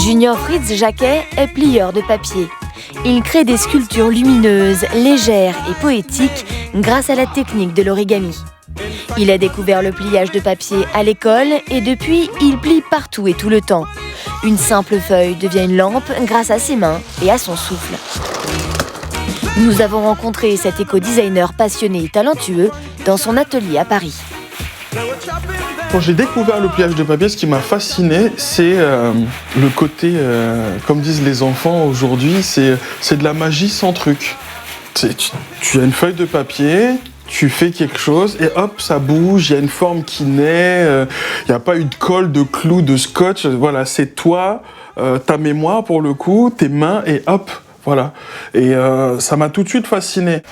Junior Fritz Jacquet est plieur de papier. Il crée des sculptures lumineuses, légères et poétiques grâce à la technique de l'origami. Il a découvert le pliage de papier à l'école et depuis, il plie partout et tout le temps. Une simple feuille devient une lampe grâce à ses mains et à son souffle. Nous avons rencontré cet éco-designer passionné et talentueux dans son atelier à Paris. Quand j'ai découvert le pliage de papier, ce qui m'a fasciné, c'est le côté, comme disent les enfants aujourd'hui, c'est de la magie sans truc. Tu as une feuille de papier, tu fais quelque chose et hop, ça bouge, il y a une forme qui naît, il n'y a pas eu de colle, de clou, de scotch, voilà, c'est toi, ta mémoire pour le coup, tes mains et hop, voilà. Et ça m'a tout de suite fasciné.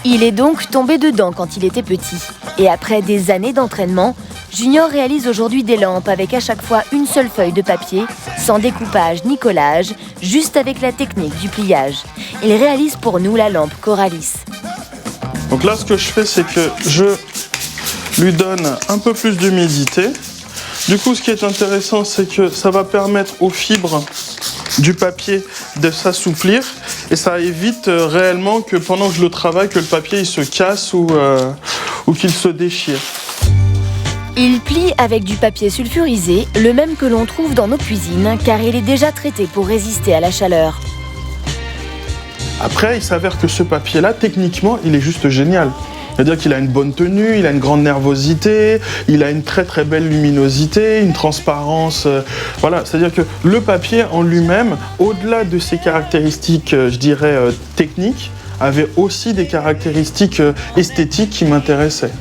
Il est donc tombé dedans quand il était petit. Et après des années d'entraînement, Junior réalise aujourd'hui des lampes avec à chaque fois une seule feuille de papier, sans découpage ni collage, juste avec la technique du pliage. Il réalise pour nous la lampe Coralis. Donc là, ce que je fais, c'est que je lui donne un peu plus d'humidité. Du coup, ce qui est intéressant, c'est que ça va permettre aux fibres du papier de s'assouplir et ça évite réellement que pendant que je le travaille, que le papier il se casse ou qu'il se déchire. Il plie avec du papier sulfurisé, le même que l'on trouve dans nos cuisines, car il est déjà traité pour résister à la chaleur. Après, il s'avère que ce papier-là, techniquement, il est juste génial. C'est-à-dire qu'il a une bonne tenue, il a une grande nervosité, il a une très très belle luminosité, une transparence. Voilà, c'est-à-dire que le papier en lui-même, au-delà de ses caractéristiques, je dirais, techniques, avait aussi des caractéristiques esthétiques qui m'intéressaient.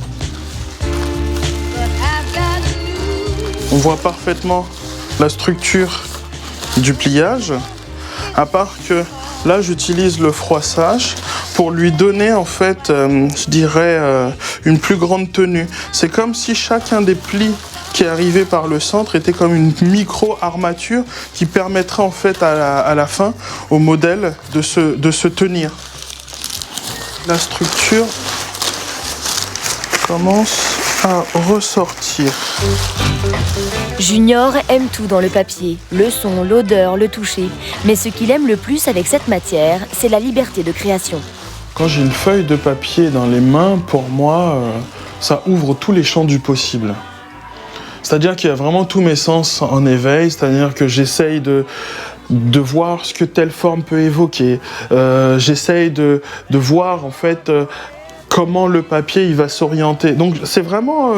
On voit parfaitement la structure du pliage, à part que là j'utilise le froissage pour lui donner en fait, je dirais, une plus grande tenue. C'est comme si chacun des plis qui est arrivé par le centre était comme une micro-armature qui permettrait en fait à la fin au modèle de se tenir. La structure commence à ressortir. Junior aime tout dans le papier, le son, l'odeur, le toucher. Mais ce qu'il aime le plus avec cette matière, c'est la liberté de création. Quand j'ai une feuille de papier dans les mains, pour moi, ça ouvre tous les champs du possible. C'est-à-dire qu'il y a vraiment tous mes sens en éveil, c'est-à-dire que j'essaye de voir ce que telle forme peut évoquer. J'essaye de voir en fait comment le papier il va s'orienter. Donc c'est vraiment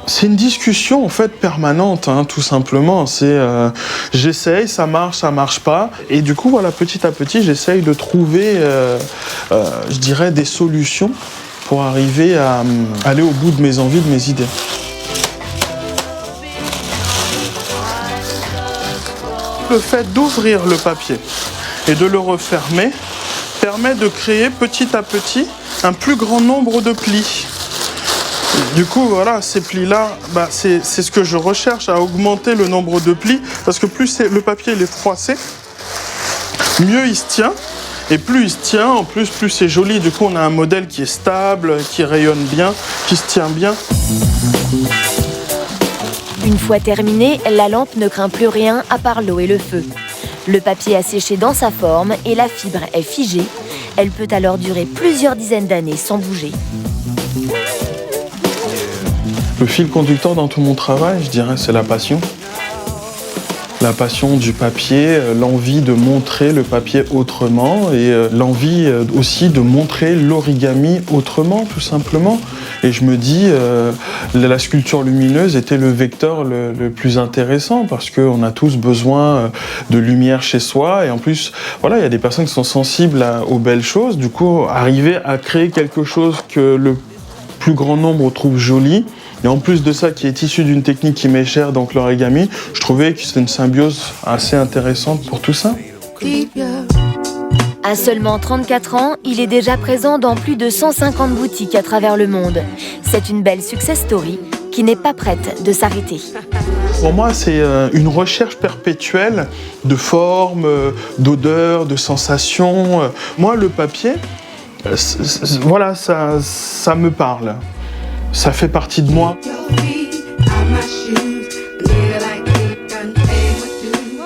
c'est une discussion en fait permanente, hein, tout simplement. C'est j'essaye, ça marche pas, et du coup voilà, petit à petit, j'essaye de trouver, je dirais, des solutions pour arriver à aller au bout de mes envies, de mes idées. Le fait d'ouvrir le papier et de le refermer permet de créer petit à petit un plus grand nombre de plis. Du coup, voilà, ces plis-là, c'est ce que je recherche, à augmenter le nombre de plis, parce que plus le papier il est froissé, mieux il se tient, et plus il se tient, en plus c'est joli. Du coup, on a un modèle qui est stable, qui rayonne bien, qui se tient bien. Une fois terminée, la lampe ne craint plus rien à part l'eau et le feu. Le papier a séché dans sa forme et la fibre est figée. Elle peut alors durer plusieurs dizaines d'années sans bouger. Le fil conducteur dans tout mon travail, je dirais, c'est la passion. La passion du papier, l'envie de montrer le papier autrement et l'envie aussi de montrer l'origami autrement, tout simplement. Et je me dis, la sculpture lumineuse était le vecteur le plus intéressant parce qu'on a tous besoin de lumière chez soi. Et en plus, voilà, il y a des personnes qui sont sensibles aux belles choses. Du coup, arriver à créer quelque chose que le plus grand nombre trouve joli, et en plus de ça, qui est issu d'une technique qui m'est chère, donc l'origami, je trouvais que c'était une symbiose assez intéressante pour tout ça. À seulement 34 ans, il est déjà présent dans plus de 150 boutiques à travers le monde. C'est une belle success story qui n'est pas prête de s'arrêter. Pour moi, c'est une recherche perpétuelle de forme, d'odeur, de sensations. Moi, le papier, voilà, ça me parle. Ça fait partie de moi. my shoes.